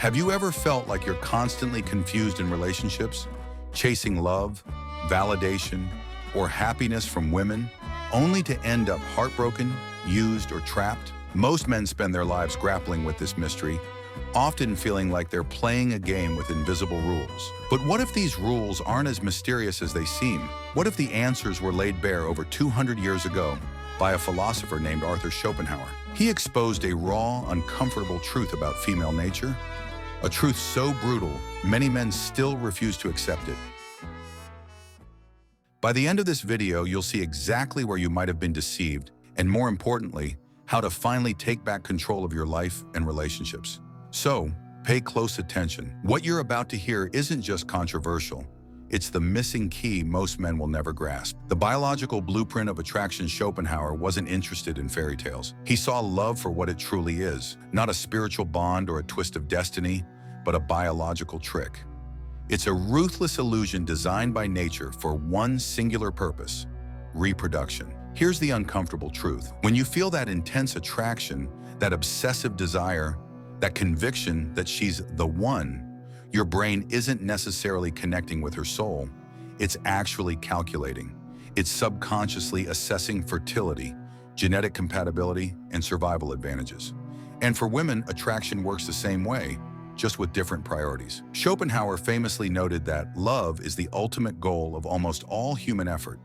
Have you ever felt like you're constantly confused in relationships, chasing love, validation, or happiness from women, only to end up heartbroken, used, or trapped? Most men spend their lives grappling with this mystery, often feeling like they're playing a game with invisible rules. But what if these rules aren't as mysterious as they seem? What if the answers were laid bare over 200 years ago by a philosopher named Arthur Schopenhauer? He exposed a raw, uncomfortable truth about female nature, a truth so brutal, many men still refuse to accept it. By the end of this video, you'll see exactly where you might have been deceived, and more importantly, how to finally take back control of your life and relationships. So, pay close attention. What you're about to hear isn't just controversial. It's the missing key most men will never grasp. The biological blueprint of attraction. Schopenhauer wasn't interested in fairy tales. He saw love for what it truly is, not a spiritual bond or a twist of destiny, but a biological trick. It's a ruthless illusion designed by nature for one singular purpose: reproduction. Here's the uncomfortable truth. When you feel that intense attraction, that obsessive desire, that conviction that she's the one, your brain isn't necessarily connecting with her soul. It's actually calculating. It's subconsciously assessing fertility, genetic compatibility, and survival advantages. And for women, attraction works the same way, just with different priorities. Schopenhauer famously noted that love is the ultimate goal of almost all human effort.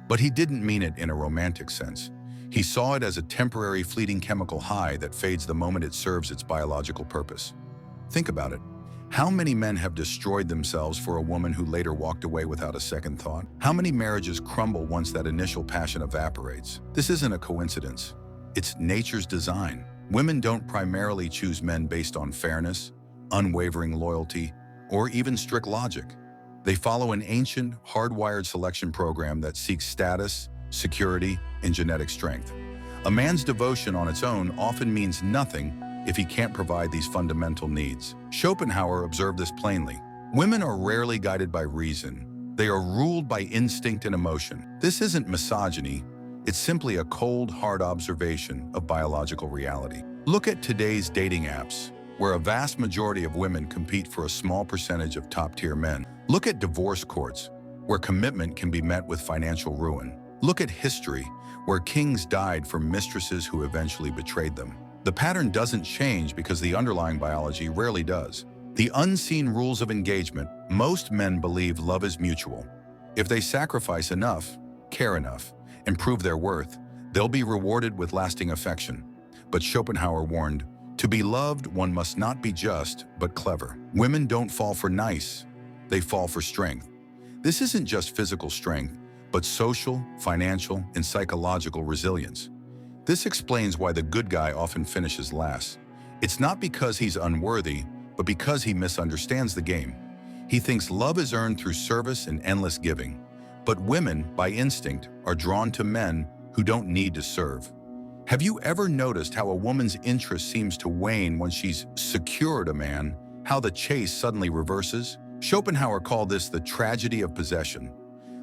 But he didn't mean it in a romantic sense. He saw it as a temporary, fleeting chemical high that fades the moment it serves its biological purpose. Think about it. How many men have destroyed themselves for a woman who later walked away without a second thought? How many marriages crumble once that initial passion evaporates? This isn't a coincidence. It's nature's design. Women don't primarily choose men based on fairness, unwavering loyalty, or even strict logic. They follow an ancient, hardwired selection program that seeks status, security, and genetic strength. A man's devotion on its own often means nothing if he can't provide these fundamental needs. Schopenhauer observed this plainly. Women are rarely guided by reason. They are ruled by instinct and emotion. This isn't misogyny. It's simply a cold, hard observation of biological reality. Look at today's dating apps, where a vast majority of women compete for a small percentage of top-tier men. Look at divorce courts, where commitment can be met with financial ruin. Look at history, where kings died for mistresses who eventually betrayed them. The pattern doesn't change because the underlying biology rarely does. The unseen rules of engagement. Most men believe love is mutual. If they sacrifice enough, care enough, and prove their worth, they'll be rewarded with lasting affection. But Schopenhauer warned, to be loved, one must not be just, but clever. Women don't fall for nice, they fall for strength. This isn't just physical strength, but social, financial, and psychological resilience. This explains why the good guy often finishes last. It's not because he's unworthy, but because he misunderstands the game. He thinks love is earned through service and endless giving. But women, by instinct, are drawn to men who don't need to serve. Have you ever noticed how a woman's interest seems to wane when she's secured a man, how the chase suddenly reverses? Schopenhauer called this the tragedy of possession.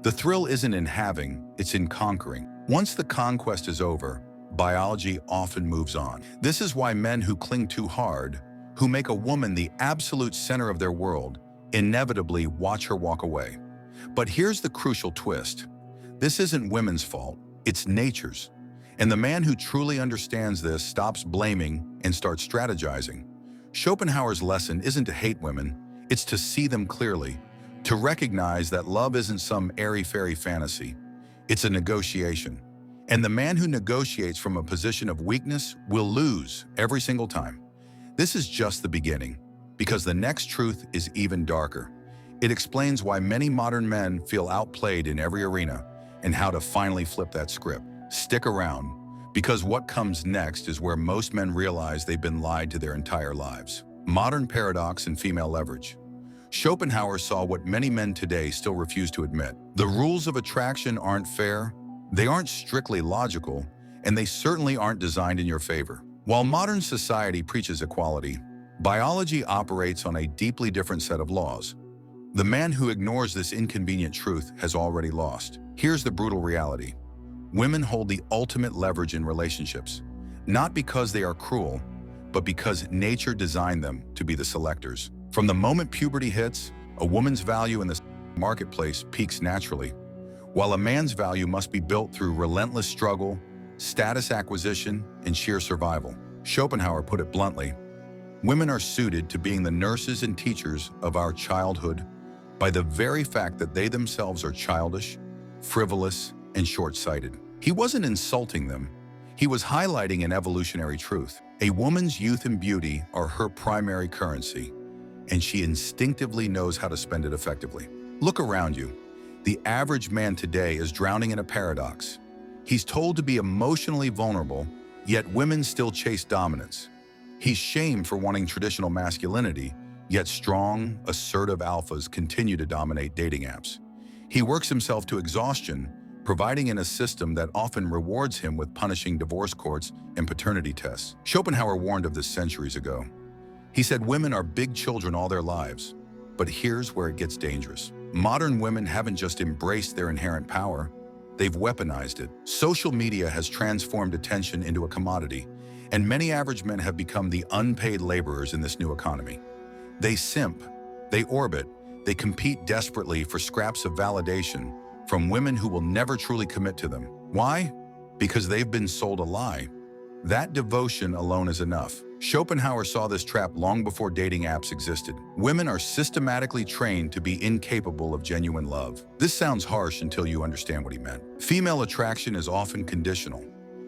The thrill isn't in having, it's in conquering. Once the conquest is over, biology often moves on. This is why men who cling too hard, who make a woman the absolute center of their world, inevitably watch her walk away. But here's the crucial twist. This isn't women's fault, it's nature's. And the man who truly understands this stops blaming and starts strategizing. Schopenhauer's lesson isn't to hate women, it's to see them clearly, to recognize that love isn't some airy-fairy fantasy. It's a negotiation. And the man who negotiates from a position of weakness will lose every single time. This is just the beginning, because the next truth is even darker. It explains why many modern men feel outplayed in every arena and how to finally flip that script. Stick around, because what comes next is where most men realize they've been lied to their entire lives. Modern paradox and female leverage. Schopenhauer saw what many men today still refuse to admit. The rules of attraction aren't fair, they aren't strictly logical, and they certainly aren't designed in your favor. While modern society preaches equality, biology operates on a deeply different set of laws. The man who ignores this inconvenient truth has already lost. Here's the brutal reality. Women hold the ultimate leverage in relationships, not because they are cruel, but because nature designed them to be the selectors. From the moment puberty hits, a woman's value in the marketplace peaks naturally, while a man's value must be built through relentless struggle, status acquisition, and sheer survival. Schopenhauer put it bluntly: women are suited to being the nurses and teachers of our childhood by the very fact that they themselves are childish, frivolous, and short-sighted. He wasn't insulting them. He was highlighting an evolutionary truth. A woman's youth and beauty are her primary currency, and she instinctively knows how to spend it effectively. Look around you. The average man today is drowning in a paradox. He's told to be emotionally vulnerable, yet women still chase dominance. He's shamed for wanting traditional masculinity, yet strong, assertive alphas continue to dominate dating apps. He works himself to exhaustion, providing in a system that often rewards him with punishing divorce courts and paternity tests. Schopenhauer warned of this centuries ago. He said women are big children all their lives, but here's where it gets dangerous. Modern women haven't just embraced their inherent power, they've weaponized it. Social media has transformed attention into a commodity, and many average men have become the unpaid laborers in this new economy. They simp, they orbit, they compete desperately for scraps of validation from women who will never truly commit to them. Why? Because they've been sold a lie. That devotion alone is enough. Schopenhauer saw this trap long before dating apps existed. Women are systematically trained to be incapable of genuine love. This sounds harsh until you understand what he meant. Female attraction is often conditional.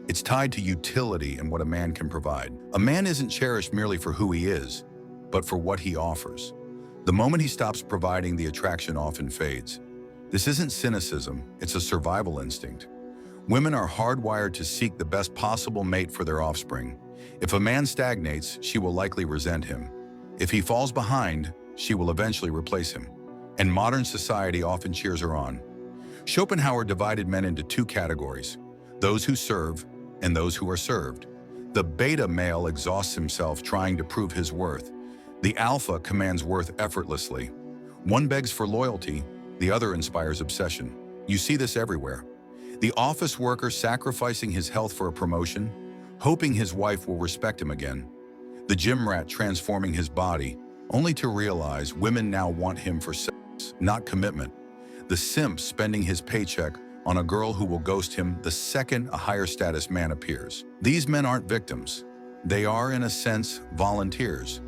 It's tied to utility and what a man can provide. A man isn't cherished merely for who he is, but for what he offers. The moment he stops providing, the attraction often fades. This isn't cynicism, it's a survival instinct. Women are hardwired to seek the best possible mate for their offspring. If a man stagnates, she will likely resent him. If he falls behind, she will eventually replace him. And modern society often cheers her on. Schopenhauer divided men into two categories: those who serve and those who are served. The beta male exhausts himself trying to prove his worth. The alpha commands worth effortlessly. One begs for loyalty, the other inspires obsession. You see this everywhere. The office worker sacrificing his health for a promotion, hoping his wife will respect him again. The gym rat transforming his body, only to realize women now want him for sex, not commitment. The simp spending his paycheck on a girl who will ghost him the second a higher status man appears. These men aren't victims. They are, in a sense, volunteers.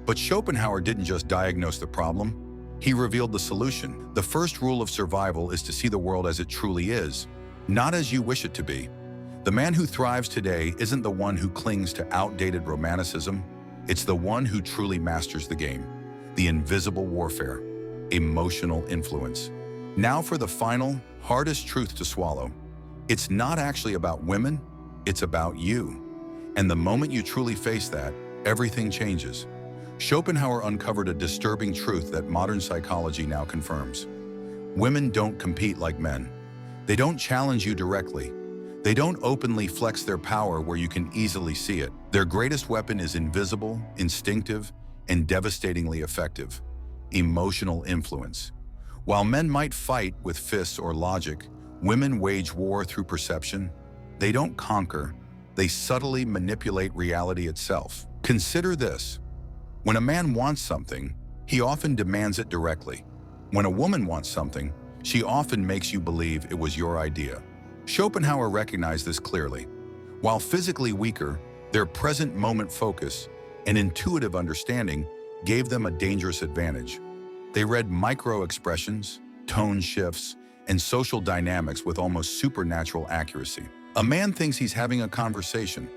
But Schopenhauer didn't just diagnose the problem. He revealed the solution. The first rule of survival is to see the world as it truly is, not as you wish it to be. The man who thrives today isn't the one who clings to outdated romanticism. It's the one who truly masters the game. The invisible warfare. Emotional influence. Now for the final, hardest truth to swallow. It's not actually about women, it's about you. And the moment you truly face that, everything changes. Schopenhauer uncovered a disturbing truth that modern psychology now confirms. Women don't compete like men. They don't challenge you directly. They don't openly flex their power where you can easily see it. Their greatest weapon is invisible, instinctive, and devastatingly effective: emotional influence. While men might fight with fists or logic, women wage war through perception. They don't conquer, they subtly manipulate reality itself. Consider this. When a man wants something, he often demands it directly. When a woman wants something, she often makes you believe it was your idea. Schopenhauer recognized this clearly. While physically weaker, their present moment focus and intuitive understanding gave them a dangerous advantage. They read micro-expressions, tone shifts, and social dynamics with almost supernatural accuracy. A man thinks he's having a conversation.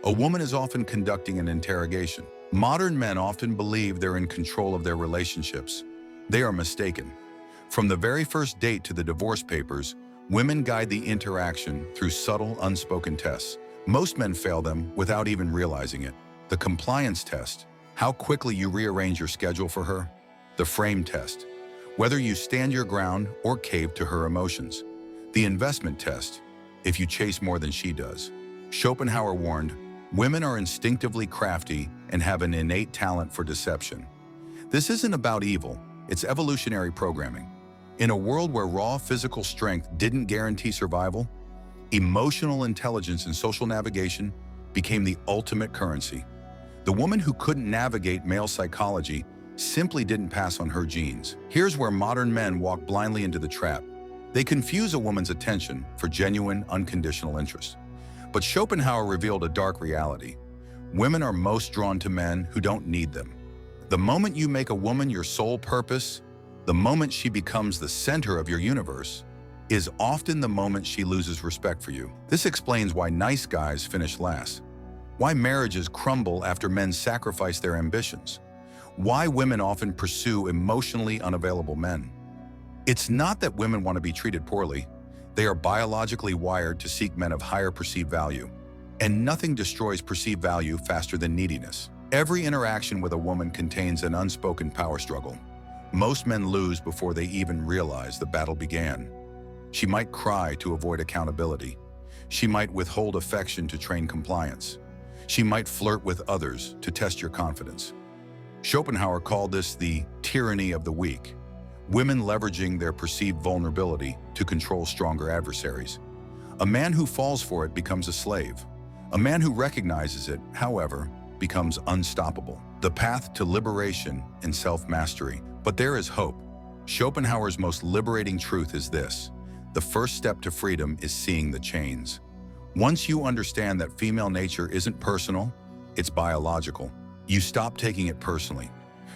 A woman is often conducting an interrogation. Modern men often believe they're in control of their relationships. They are mistaken. From the very first date to the divorce papers, women guide the interaction through subtle, unspoken tests. Most men fail them without even realizing it. The compliance test, how quickly you rearrange your schedule for her. The frame test, whether you stand your ground or cave to her emotions. The investment test, if you chase more than she does. Schopenhauer warned, women are instinctively crafty and have an innate talent for deception. This isn't about evil, it's evolutionary programming. In a world where raw physical strength didn't guarantee survival, emotional intelligence and social navigation became the ultimate currency. The woman who couldn't navigate male psychology simply didn't pass on her genes. Here's where modern men walk blindly into the trap. They confuse a woman's attention for genuine, unconditional interest. But Schopenhauer revealed a dark reality. Women are most drawn to men who don't need them. The moment you make a woman your sole purpose, the moment she becomes the center of your universe, is often the moment she loses respect for you. This explains why nice guys finish last, why marriages crumble after men sacrifice their ambitions, why women often pursue emotionally unavailable men. It's not that women want to be treated poorly. They are biologically wired to seek men of higher perceived value. And nothing destroys perceived value faster than neediness. Every interaction with a woman contains an unspoken power struggle. Most men lose before they even realize the battle began. She might cry to avoid accountability. She might withhold affection to train compliance. She might flirt with others to test your confidence. Schopenhauer called this the tyranny of the weak, women leveraging their perceived vulnerability to control stronger adversaries. A man who falls for it becomes a slave. A man who recognizes it, however, becomes unstoppable. The path to liberation and self-mastery. But there is hope. Schopenhauer's most liberating truth is this: the first step to freedom is seeing the chains. Once you understand that female nature isn't personal, it's biological, you stop taking it personally.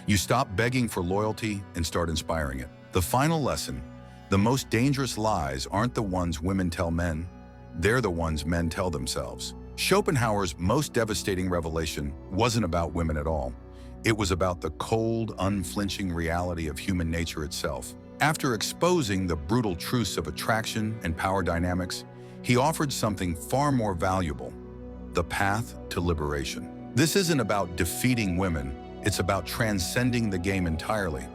You stop begging for loyalty and start inspiring it. The final lesson: the most dangerous lies aren't the ones women tell men, they're the ones men tell themselves. Schopenhauer's most devastating revelation wasn't about women at all. It was about the cold, unflinching reality of human nature itself. After exposing the brutal truths of attraction and power dynamics, he offered something far more valuable: the path to liberation. This isn't about defeating women, it's about transcending the game entirely.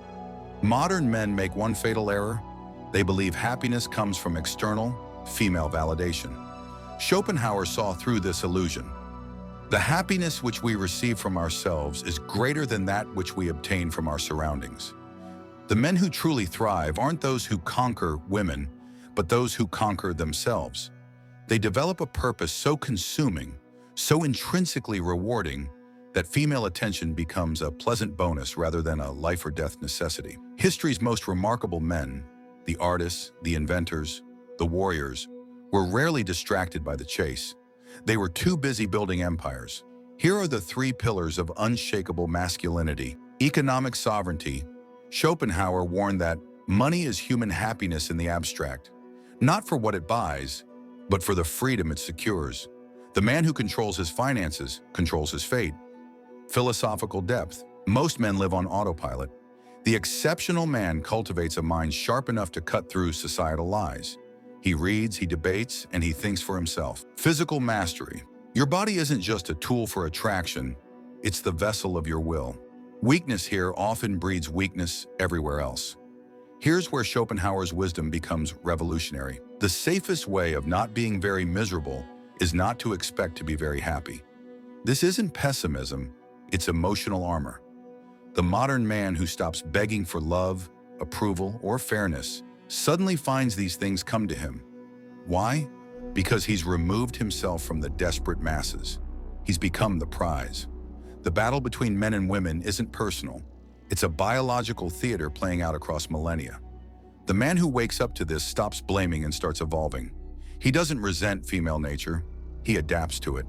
Modern men make one fatal error: they believe happiness comes from external, female validation. Schopenhauer saw through this illusion. The happiness which we receive from ourselves is greater than that which we obtain from our surroundings. The men who truly thrive aren't those who conquer women, but those who conquer themselves. They develop a purpose so consuming, so intrinsically rewarding, that female attention becomes a pleasant bonus rather than a life or death necessity. History's most remarkable men, the artists, the inventors, the warriors, were rarely distracted by the chase. They were too busy building empires. Here are the three pillars of unshakable masculinity. Economic sovereignty. Schopenhauer warned that money is human happiness in the abstract, not for what it buys, but for the freedom it secures. The man who controls his finances controls his fate. Philosophical depth. Most men live on autopilot. The exceptional man cultivates a mind sharp enough to cut through societal lies. He reads, he debates, and he thinks for himself. Physical mastery. Your body isn't just a tool for attraction, it's the vessel of your will. Weakness here often breeds weakness everywhere else. Here's where Schopenhauer's wisdom becomes revolutionary. The safest way of not being very miserable is not to expect to be very happy. This isn't pessimism, it's emotional armor. The modern man who stops begging for love, approval, or fairness suddenly finds these things come to him. Why? Because he's removed himself from the desperate masses. He's become the prize. The battle between men and women isn't personal. It's a biological theater playing out across millennia. The man who wakes up to this stops blaming and starts evolving. He doesn't resent female nature, he adapts to it.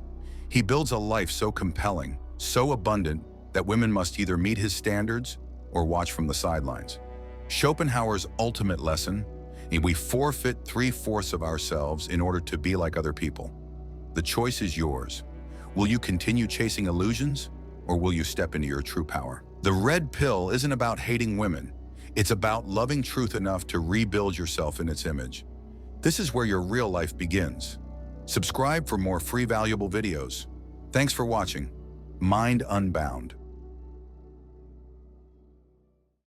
He builds a life so compelling, so abundant, that women must either meet his standards or watch from the sidelines. Schopenhauer's ultimate lesson: we forfeit 3/4 of ourselves in order to be like other people. The choice is yours. Will you continue chasing illusions, or will you step into your true power? The red pill isn't about hating women. It's about loving truth enough to rebuild yourself in its image. This is where your real life begins. Subscribe for more free valuable videos. Thanks for watching. Mind Unbound.